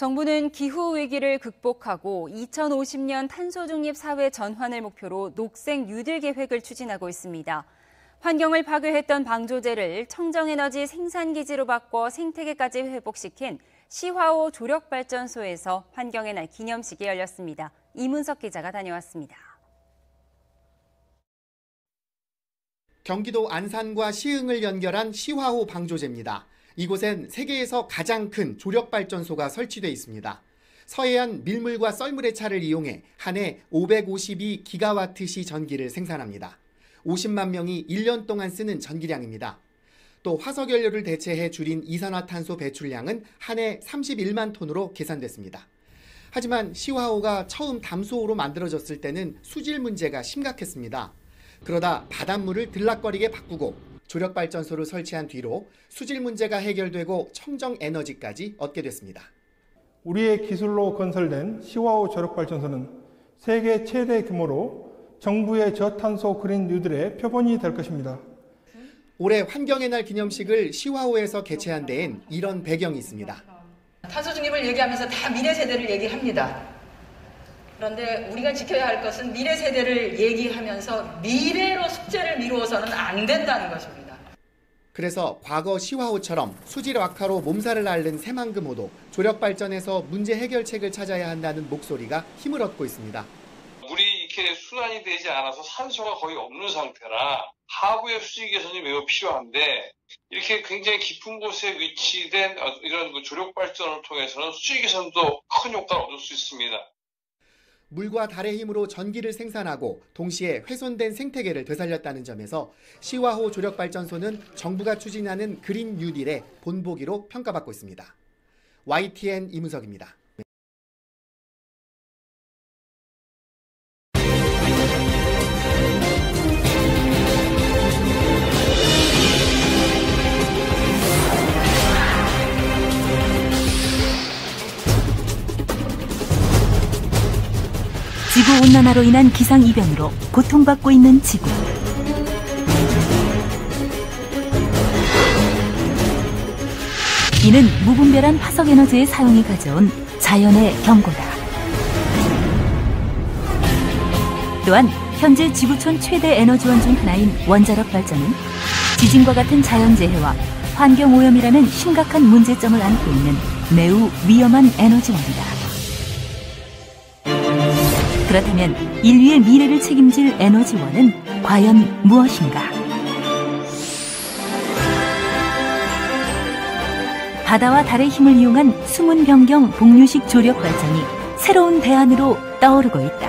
정부는 기후 위기를 극복하고 2050년 탄소 중립 사회 전환을 목표로 녹색 뉴딜 계획을 추진하고 있습니다. 환경을 파괴했던 방조제를 청정에너지 생산기지로 바꿔 생태계까지 회복시킨 시화호 조력발전소에서 환경의 날 기념식이 열렸습니다. 이문석 기자가 다녀왔습니다. 경기도 안산과 시흥을 연결한 시화호 방조제입니다. 이곳엔 세계에서 가장 큰 조력발전소가 설치돼 있습니다. 서해안 밀물과 썰물의 차를 이용해 한 해 552기가와트시 전기를 생산합니다. 50만 명이 1년 동안 쓰는 전기량입니다. 또 화석연료를 대체해 줄인 이산화탄소 배출량은 한 해 31만 톤으로 계산됐습니다. 하지만 시화호가 처음 담수호로 만들어졌을 때는 수질 문제가 심각했습니다. 그러다 바닷물을 들락거리게 바꾸고 조력발전소를 설치한 뒤로 수질 문제가 해결되고 청정에너지까지 얻게 됐습니다. 우리의 기술로 건설된 시화호 조력발전소는 세계 최대 규모로 정부의 저탄소 그린 뉴딜의 표본이 될 것입니다. 올해 환경의 날 기념식을 시화호에서 개최한 데엔 이런 배경이 있습니다. 탄소 중립을 얘기하면서 다 미래 세대를 얘기합니다. 그런데 우리가 지켜야 할 것은 미래 세대를 얘기하면서 미래로 숙제를 미루어서는 안 된다는 것입니다. 그래서 과거 시화호처럼 수질 악화로 몸살을 앓는 새만금호도 조력발전에서 문제 해결책을 찾아야 한다는 목소리가 힘을 얻고 있습니다. 물이 이렇게 순환이 되지 않아서 산소가 거의 없는 상태라 하부의 수질 개선이 매우 필요한데 이렇게 굉장히 깊은 곳에 위치된 이런 조력발전을 통해서는 수질 개선도 큰 효과를 얻을 수 있습니다. 물과 달의 힘으로 전기를 생산하고 동시에 훼손된 생태계를 되살렸다는 점에서 시화호 조력발전소는 정부가 추진하는 그린 뉴딜의 본보기로 평가받고 있습니다. YTN 이문석입니다. 지구온난화로 인한 기상이변으로 고통받고 있는 지구. 이는 무분별한 화석에너지의 사용이 가져온 자연의 경고다. 또한 현재 지구촌 최대 에너지원 중 하나인 원자력 발전은 지진과 같은 자연재해와 환경오염이라는 심각한 문제점을 안고 있는 매우 위험한 에너지원이다. 그렇다면 인류의 미래를 책임질 에너지원은 과연 무엇인가? 바다와 달의 힘을 이용한 수문 변경 복류식 조력 발전이 새로운 대안으로 떠오르고 있다.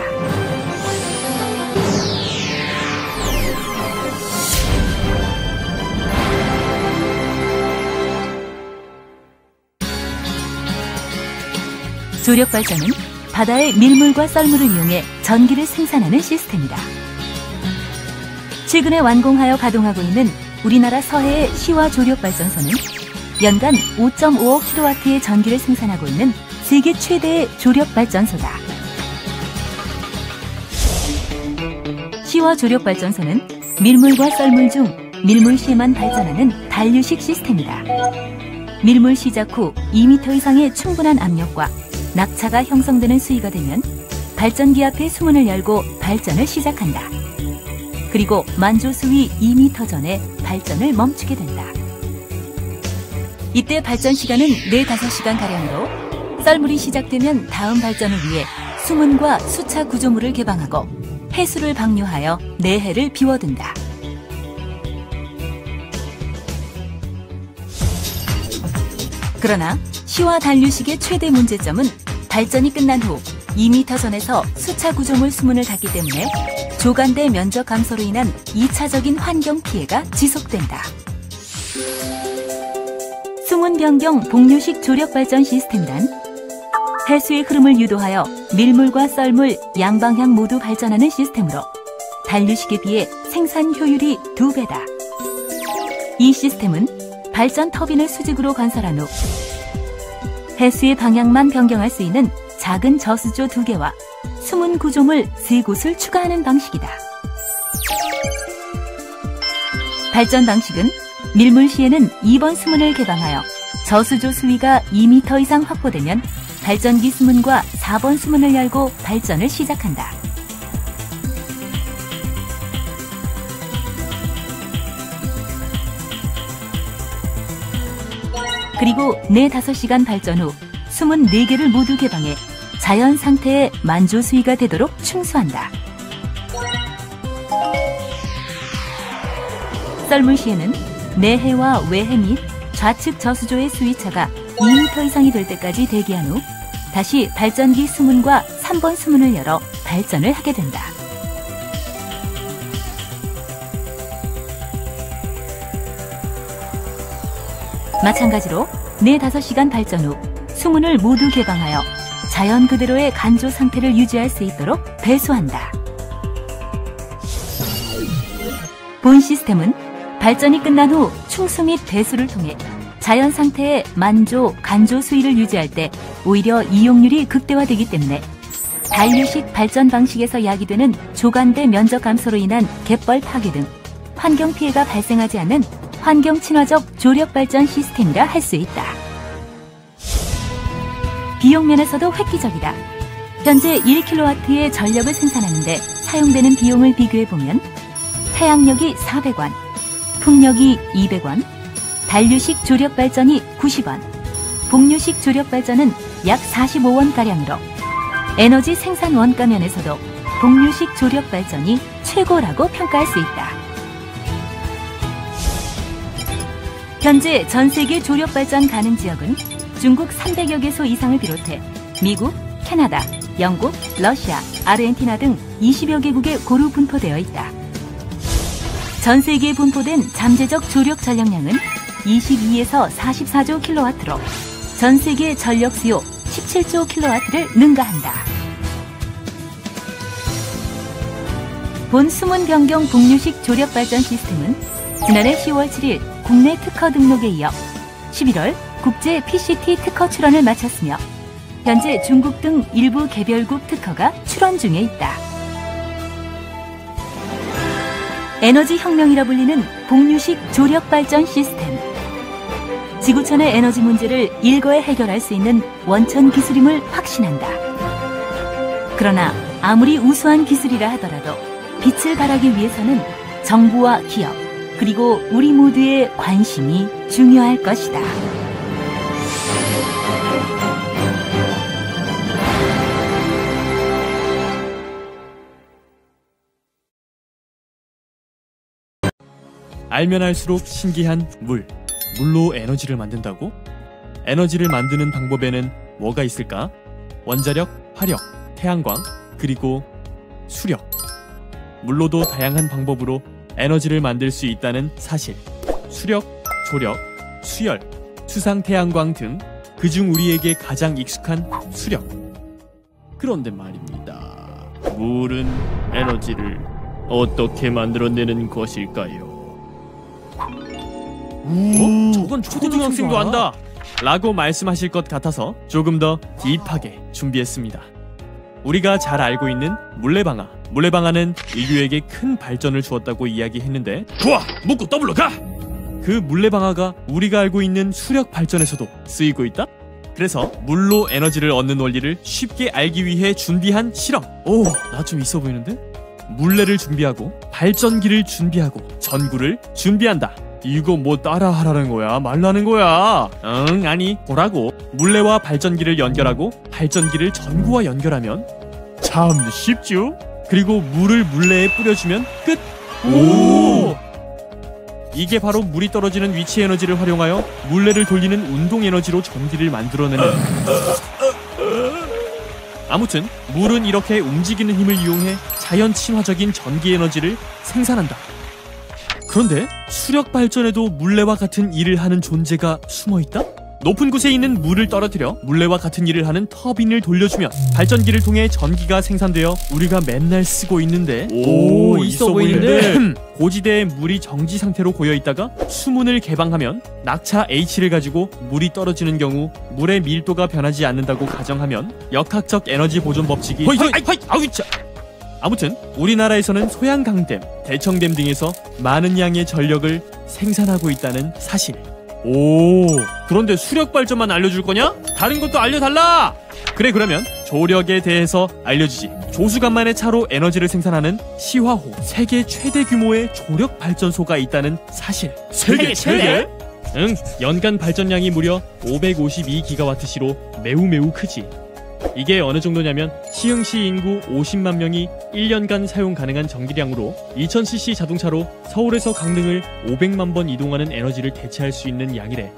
조력 발전은 바다의 밀물과 썰물을 이용해 전기를 생산하는 시스템이다. 최근에 완공하여 가동하고 있는 우리나라 서해의 시화 조력발전소는 연간 5.5억 킬로와트의 전기를 생산하고 있는 세계 최대의 조력발전소다. 시화 조력발전소는 밀물과 썰물 중 밀물시에만 발전하는 단류식 시스템이다. 밀물 시작 후 2m 이상의 충분한 압력과 낙차가 형성되는 수위가 되면 발전기 앞에 수문을 열고 발전을 시작한다. 그리고 만조 수위 2m 전에 발전을 멈추게 된다. 이때 발전 시간은 4-5시간가량으로 썰물이 시작되면 다음 발전을 위해 수문과 수차 구조물을 개방하고 해수를 방류하여 내해를 비워둔다. 그러나 시화 단류식의 최대 문제점은 발전이 끝난 후 2m 전에서 수차 구조물 수문을 닫기 때문에 조간대 면적 감소로 인한 2차적인 환경 피해가 지속된다. 수문 변경 복류식 조력 발전 시스템이란 해수의 흐름을 유도하여 밀물과 썰물 양방향 모두 발전하는 시스템으로 단류식에 비해 생산 효율이 2배다. 이 시스템은 발전 터빈을 수직으로 건설한 후 해수의 방향만 변경할 수 있는 작은 저수조 2개와 수문 구조물 3곳을 추가하는 방식이다. 발전 방식은 밀물 시에는 2번 수문을 개방하여 저수조 수위가 2m 이상 확보되면 발전기 수문과 4번 수문을 열고 발전을 시작한다. 그리고 4-5시간 발전 후 수문 4개를 모두 개방해 자연 상태의 만조 수위가 되도록 충수한다. 썰물 시에는 내해와 외해 및 좌측 저수조의 수위차가 2m 이상이 될 때까지 대기한 후 다시 발전기 수문과 3번 수문을 열어 발전을 하게 된다. 마찬가지로 4-5시간 발전 후 수문을 모두 개방하여 자연 그대로의 간조 상태를 유지할 수 있도록 배수한다. 본 시스템은 발전이 끝난 후 충수 및 배수를 통해 자연 상태의 만조, 간조 수위를 유지할 때 오히려 이용률이 극대화되기 때문에 단류식 발전 방식에서 야기되는 조간대 면적 감소로 인한 갯벌 파괴 등 환경 피해가 발생하지 않는 환경 친화적 조력 발전 시스템이라 할 수 있다. 비용 면에서도 획기적이다. 현재 1kW의 전력을 생산하는데 사용되는 비용을 비교해보면 태양력이 400원, 풍력이 200원, 단류식 조력 발전이 90원, 복류식 조력 발전은 약 45원가량으로 에너지 생산 원가 면에서도 복류식 조력 발전이 최고라고 평가할 수 있다. 현재 전 세계 조력 발전 가능 지역은 중국 300여 개소 이상을 비롯해 미국, 캐나다, 영국, 러시아, 아르헨티나 등 20여 개국에 고루 분포되어 있다. 전 세계에 분포된 잠재적 조력 전력량은 22에서 44조 킬로와트로 전 세계 전력 수요 17조 킬로와트를 능가한다. 본 수문 변경 복류식 조력 발전 시스템은 지난해 10월 7일 국내 특허 등록에 이어 11월 국제 PCT 특허 출원을 마쳤으며 현재 중국 등 일부 개별국 특허가 출원 중에 있다. 에너지 혁명이라 불리는 복류식 조력 발전 시스템. 지구촌의 에너지 문제를 일거에 해결할 수 있는 원천 기술임을 확신한다. 그러나 아무리 우수한 기술이라 하더라도 빛을 발하기 위해서는 정부와 기업, 그리고 우리 모두의 관심이 중요할 것이다. 알면 알수록 신기한 물로 에너지를 만든다고? 에너지를 만드는 방법에는 뭐가 있을까? 원자력, 화력, 태양광, 그리고 수력. 물로도 다양한 방법으로 에너지를 만들 수 있다는 사실. 수력, 조력, 수열, 수상 태양광 등 그중 우리에게 가장 익숙한 수력. 그런데 말입니다. 물은 에너지를 어떻게 만들어내는 것일까요? 저건 초등학생도 안다! 라고 말씀하실 것 같아서 조금 더 딥하게 준비했습니다. 우리가 잘 알고 있는 물레방아. 물레방아는 인류에게 큰 발전을 주었다고 이야기했는데 좋아! 묻고 더블로 가! 그 물레방아가 우리가 알고 있는 수력 발전에서도 쓰이고 있다? 그래서 물로 에너지를 얻는 원리를 쉽게 알기 위해 준비한 실험. 오, 나 좀 있어 보이는데? 물레를 준비하고 발전기를 준비하고 전구를 준비한다. 이거 뭐 따라하라는 거야? 말라는 거야? 응, 아니, 보라고. 물레와 발전기를 연결하고 발전기를 전구와 연결하면 참 쉽죠? 그리고 물을 물레에 뿌려주면 끝! 오! 이게 바로 물이 떨어지는 위치 에너지를 활용하여 물레를 돌리는 운동 에너지로 전기를 만들어내는. 아무튼 물은 이렇게 움직이는 힘을 이용해 자연 친화적인 전기 에너지를 생산한다. 그런데 수력 발전에도 물레와 같은 일을 하는 존재가 숨어있다? 높은 곳에 있는 물을 떨어뜨려 물레와 같은 일을 하는 터빈을 돌려주면 발전기를 통해 전기가 생산되어 우리가 맨날 쓰고 있는데. 오, 있어 보이는데? 고지대에 물이 정지 상태로 고여있다가 수문을 개방하면 낙차 H를 가지고 물이 떨어지는 경우 물의 밀도가 변하지 않는다고 가정하면 역학적 에너지 보존 법칙이 아무튼 우리나라에서는 소양강댐, 대청댐 등에서 많은 양의 전력을 생산하고 있다는 사실. 오, 그런데 수력 발전만 알려줄 거냐? 다른 것도 알려달라! 그래, 그러면 조력에 대해서 알려주지. 조수간만의 차로 에너지를 생산하는 시화호 세계 최대 규모의 조력 발전소가 있다는 사실. 세계 최대? 응, 연간 발전량이 무려 552기가와트시로 매우 크지. 이게 어느 정도냐면 시흥시 인구 50만 명이 1년간 사용 가능한 전기량으로 2000cc 자동차로 서울에서 강릉을 500만 번 이동하는 에너지를 대체할 수 있는 양이래.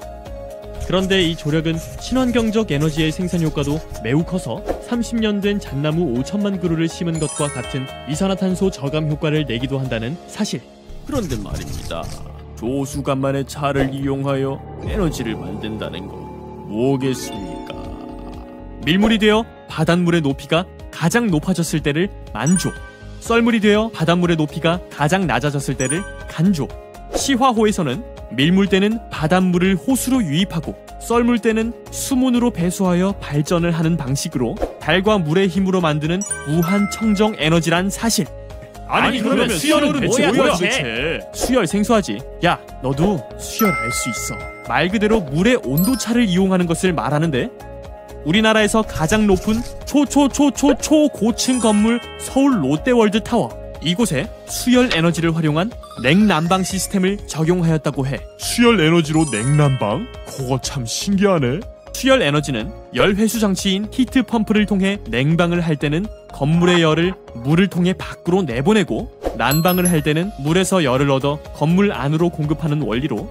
그런데 이 조력은 친환경적 에너지의 생산 효과도 매우 커서 30년 된 잣나무 5천만 그루를 심은 것과 같은 이산화탄소 저감 효과를 내기도 한다는 사실. 그런데 말입니다. 조수간만의 차를 이용하여 에너지를 만든다는 거 뭐겠습니까? 밀물이 되어 바닷물의 높이가 가장 높아졌을 때를 만조, 썰물이 되어 바닷물의 높이가 가장 낮아졌을 때를 간조. 시화호에서는 밀물때는 바닷물을 호수로 유입하고 썰물때는 수문으로 배수하여 발전을 하는 방식으로 달과 물의 힘으로 만드는 무한 청정 에너지란 사실. 아니 그러면 수열은 대체 뭐야 도대체? 수열 생소하지? 야, 너도 수열 알 수 있어. 말 그대로 물의 온도차를 이용하는 것을 말하는데, 우리나라에서 가장 높은 초고층 건물 서울 롯데월드타워, 이곳에 수열 에너지를 활용한 냉난방 시스템을 적용하였다고 해. 수열 에너지로 냉난방? 그거 참 신기하네. 수열 에너지는 열 회수 장치인 히트 펌프를 통해 냉방을 할 때는 건물의 열을 물을 통해 밖으로 내보내고, 난방을 할 때는 물에서 열을 얻어 건물 안으로 공급하는 원리로.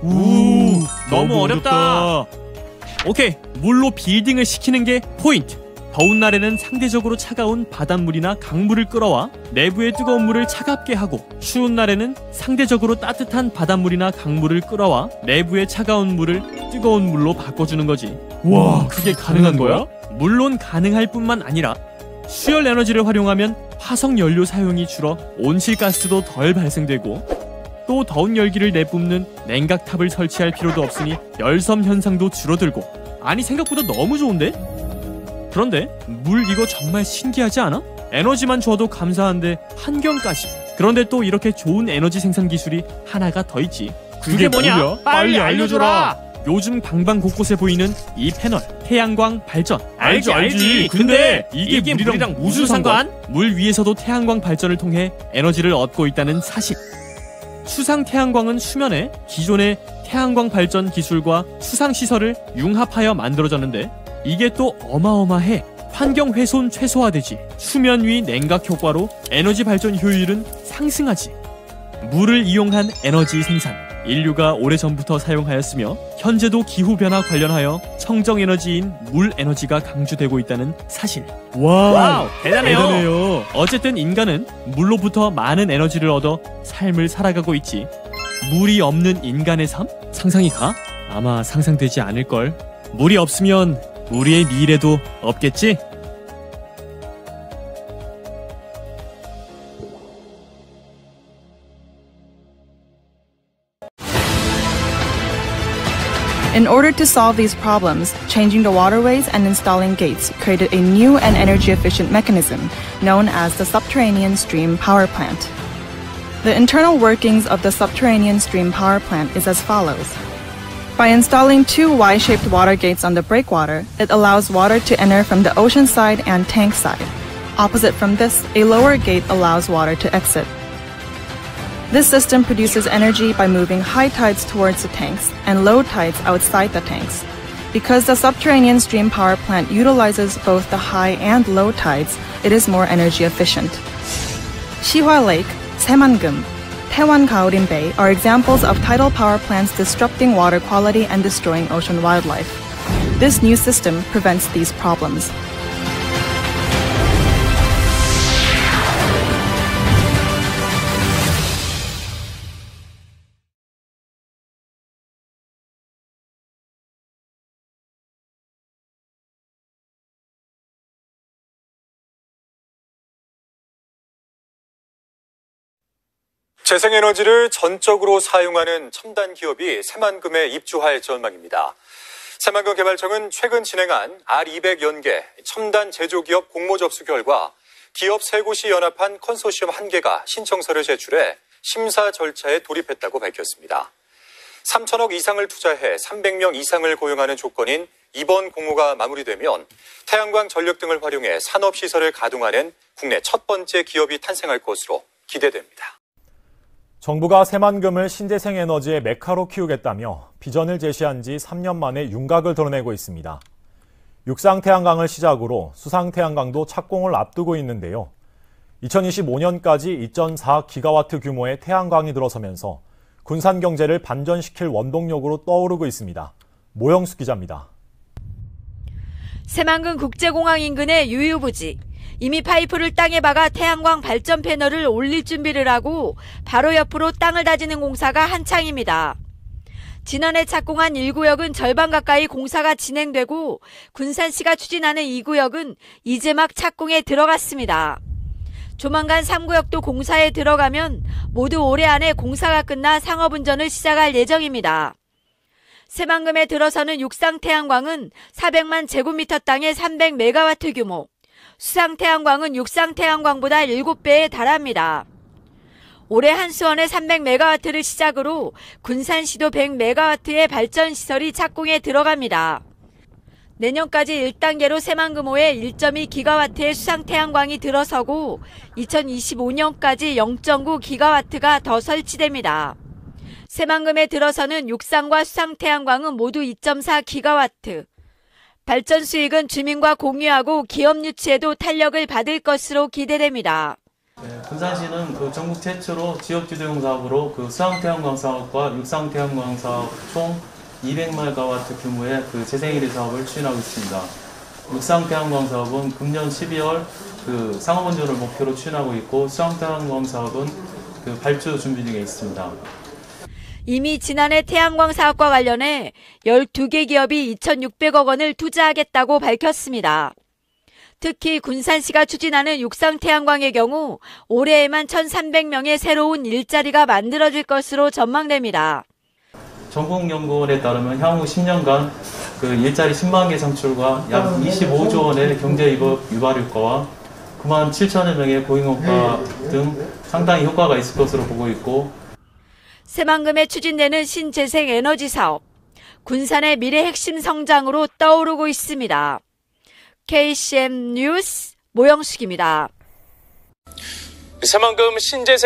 너무 어렵다. 오케이, 물로 빌딩을 식히는 게 포인트. 더운 날에는 상대적으로 차가운 바닷물이나 강물을 끌어와 내부의 뜨거운 물을 차갑게 하고, 추운 날에는 상대적으로 따뜻한 바닷물이나 강물을 끌어와 내부의 차가운 물을 뜨거운 물로 바꿔주는 거지. 와, 그게 가능한 거야? 물론 가능할 뿐만 아니라 수열 에너지를 활용하면 화석 연료 사용이 줄어 온실가스도 덜 발생되고, 또 더운 열기를 내뿜는 냉각탑을 설치할 필요도 없으니 열섬 현상도 줄어들고. 아니, 생각보다 너무 좋은데? 그런데 물 이거 정말 신기하지 않아? 에너지만 줘도 감사한데 환경까지. 그런데 또 이렇게 좋은 에너지 생산 기술이 하나가 더 있지. 그게 뭐냐? 빨리 알려줘라. 요즘 방방 곳곳에 보이는 이 패널, 태양광 발전. 알지. 근데 이게 물이랑 무슨 상관? 물 위에서도 태양광 발전을 통해 에너지를 얻고 있다는 사실. 수상 태양광은 수면에 기존의 태양광 발전 기술과 수상 시설을 융합하여 만들어졌는데, 이게 또 어마어마해. 환경 훼손 최소화되지. 수면 위 냉각 효과로 에너지 발전 효율은 상승하지. 물을 이용한 에너지 생산. 인류가 오래전부터 사용하였으며 현재도 기후변화 관련하여 청정에너지인 물에너지가 강조되고 있다는 사실. 와우, 대단해요. 어쨌든 인간은 물로부터 많은 에너지를 얻어 삶을 살아가고 있지. 물이 없는 인간의 삶? 상상이 가? 아마 상상되지 않을걸. 물이 없으면 우리의 미래도 없겠지? In order to solve these problems, changing the waterways and installing gates created a new and energy-efficient mechanism known as the subterranean stream power plant. The internal workings of the subterranean stream power plant is as follows. By installing two Y-shaped water gates on the breakwater, it allows water to enter from the ocean side and tank side. Opposite from this, a lower gate allows water to exit. This system produces energy by moving high tides towards the tanks and low tides outside the tanks. Because the subterranean stream power plant utilizes both the high and low tides, it is more energy efficient. Shihwa Lake, Saemangum, Taewon Gaorin Bay are examples of tidal power plants disrupting water quality and destroying ocean wildlife. This new system prevents these problems. 재생에너지를 전적으로 사용하는 첨단 기업이 새만금에 입주할 전망입니다. 새만금 개발청은 최근 진행한 R200 연계 첨단 제조기업 공모 접수 결과 기업 3곳이 연합한 컨소시엄 1개가 신청서를 제출해 심사 절차에 돌입했다고 밝혔습니다. 3천억 이상을 투자해 300명 이상을 고용하는 조건인 이번 공모가 마무리되면 태양광 전력 등을 활용해 산업시설을 가동하는 국내 첫 번째 기업이 탄생할 것으로 기대됩니다. 정부가 새만금을 신재생 에너지의 메카로 키우겠다며 비전을 제시한 지 3년 만에 윤곽을 드러내고 있습니다. 육상태양광을 시작으로 수상태양광도 착공을 앞두고 있는데요. 2025년까지 2.4기가와트 규모의 태양광이 들어서면서 군산 경제를 반전시킬 원동력으로 떠오르고 있습니다. 모영수 기자입니다. 새만금 국제공항 인근의 유유부지. 이미 파이프를 땅에 박아 태양광 발전 패널을 올릴 준비를 하고 바로 옆으로 땅을 다지는 공사가 한창입니다. 지난해 착공한 1구역은 절반 가까이 공사가 진행되고 군산시가 추진하는 2구역은 이제 막 착공에 들어갔습니다. 조만간 3구역도 공사에 들어가면 모두 올해 안에 공사가 끝나 상업운전을 시작할 예정입니다. 새만금에 들어서는 육상태양광은 400만 제곱미터 땅에 300메가와트 규모, 수상태양광은 육상태양광보다 7배에 달합니다. 올해 한수원에 300메가와트를 시작으로 군산시도 100메가와트의 발전시설이 착공에 들어갑니다. 내년까지 1단계로 새만금호에 1.2기가와트의 수상태양광이 들어서고 2025년까지 0.9기가와트가 더 설치됩니다. 새만금에 들어서는 육상과 수상태양광은 모두 2.4기가와트. 발전 수익은 주민과 공유하고 기업 유치에도 탄력을 받을 것으로 기대됩니다. 군산시는 전국 최초로 지역주도형 사업으로 수상태양광 사업과 육상태양광 사업 총 200메가와트 규모의 재생1위 사업을 추진하고 있습니다. 육상태양광 사업은 금년 12월 상업운전을 목표로 추진하고 있고 수상태양광 사업은 발주 준비 중에 있습니다. 이미 지난해 태양광 사업과 관련해 12개 기업이 2,600억 원을 투자하겠다고 밝혔습니다. 특히 군산시가 추진하는 육상태양광의 경우 올해에만 1,300명의 새로운 일자리가 만들어질 것으로 전망됩니다. 전국연구원에 따르면 향후 10년간 일자리 10만 개 창출과 약 25조 원의 경제 유발 효과와 9만 7천여 명의 고용효과 등 상당히 효과가 있을 것으로 보고 있고, 새만금에 추진되는 신재생 에너지 사업, 군산의 미래 핵심 성장으로 떠오르고 있습니다. KCM 뉴스 모영숙입니다. 새만금 신재생